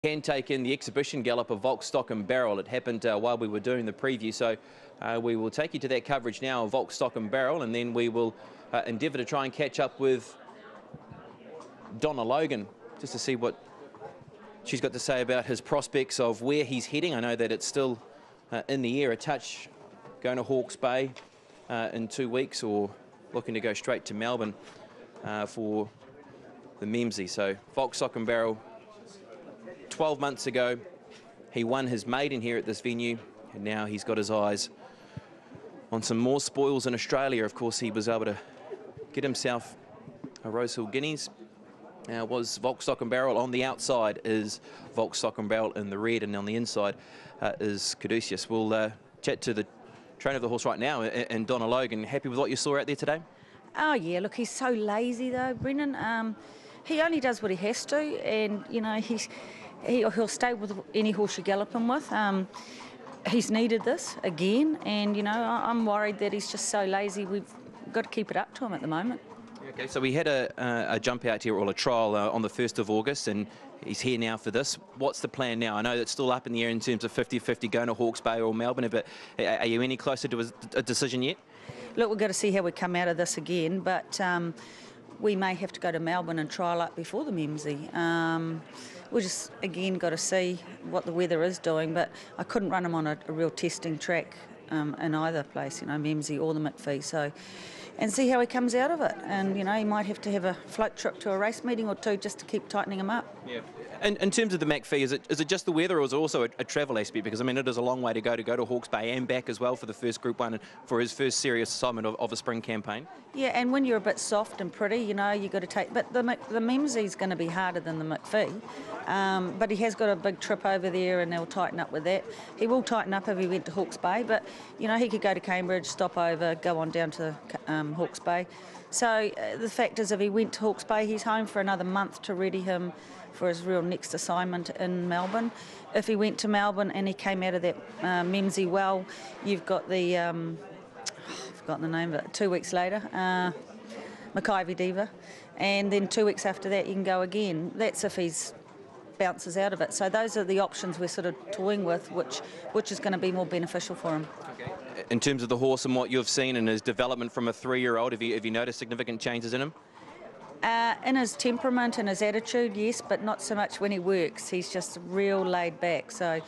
Can take in the exhibition gallop of Volkstoknbarrel. It happened while we were doing the preview, so we will take you to that coverage now of Volkstoknbarrel, and then we will endeavour to try and catch up with Donna Logan just to see what she's got to say about his prospects of where he's heading. I know that it's still in the air a touch, going to Hawke's Bay in 2 weeks, or looking to go straight to Melbourne for the Memsie. So Volkstoknbarrel, 12 months ago, he won his maiden here at this venue, and now he's got his eyes on some more spoils in Australia. Of course, he was able to get himself a Rosehill Guineas. Now, was Volkstoknbarrel on the outside is Volkstoknbarrel in the red, and on the inside is Caduceus. We'll chat to the trainer of the horse right now, and Donna Logan. Happy with what you saw out there today? Oh yeah, look, he's so lazy though, Brendan. He only does what he has to, and you know he'll stay with any horse you gallop him with. He's needed this again, and you know I'm worried that he's just so lazy. We've got to keep it up to him at the moment. Okay, so we had a jump out here, or a trial on the 1st of August, and he's here now for this. What's the plan now? I know that's still up in the air in terms of 50-50 going to Hawke's Bay or Melbourne, but are you any closer to a decision yet? Look, we've got to see how we come out of this again, but we may have to go to Melbourne and trial up before the Memsie. We just, again, got to see what the weather is doing, but I couldn't run him on a real testing track in either place, you know, Memsie or the McPhee, so, and see how he comes out of it. And, you know, he might have to have a float trip to a race meeting or two just to keep tightening him up. Yeah. And in terms of the McPhee, is it just the weather, or is it also a travel aspect? Because, I mean, it is a long way to go to Hawke's Bay and back as well for the first Group 1 and for his first serious assignment of a spring campaign. Yeah, and when you're a bit soft and pretty, you know, you've got to take... But the Memsie's going to be harder than the McPhee, but he has got a big trip over there and they'll tighten up with that. He will tighten up if he went to Hawke's Bay, but, you know, he could go to Cambridge, stop over, go on down to Hawke's Bay. So the fact is, if he went to Hawke's Bay, he's home for another month to ready him for his real next assignment in Melbourne. If he went to Melbourne and he came out of that Memsie well, you've got the, I've forgotten the name of it, 2 weeks later, Mackay Diva, and then 2 weeks after that you can go again. That's if he's bounces out of it. So those are the options we're sort of toying with, which is going to be more beneficial for him. Okay. In terms of the horse and what you've seen in his development from a 3-year-old, have you noticed significant changes in him? In his temperament and his attitude, yes, but not so much when he works. He's just real laid back, so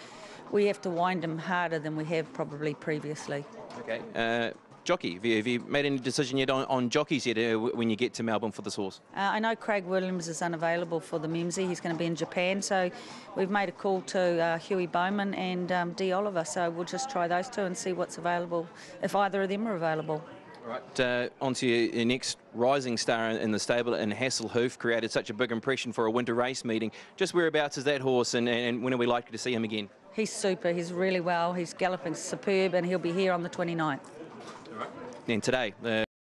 we have to wind him harder than we have probably previously. Okay. Jockey, have you made any decision yet on jockeys yet when you get to Melbourne for this horse? I know Craig Williams is unavailable for the Memsie. He's going to be in Japan, so we've made a call to Huey Bowman and D. Oliver, so we'll just try those two and see what's available, if either of them are available. All right, on to your next rising star in the stable, in Hasselhoof, created such a big impression for a winter race meeting. Just whereabouts is that horse, and when are we likely to see him again? He's super, he's really well, he's galloping superb, and he'll be here on the 29th. All right. And today,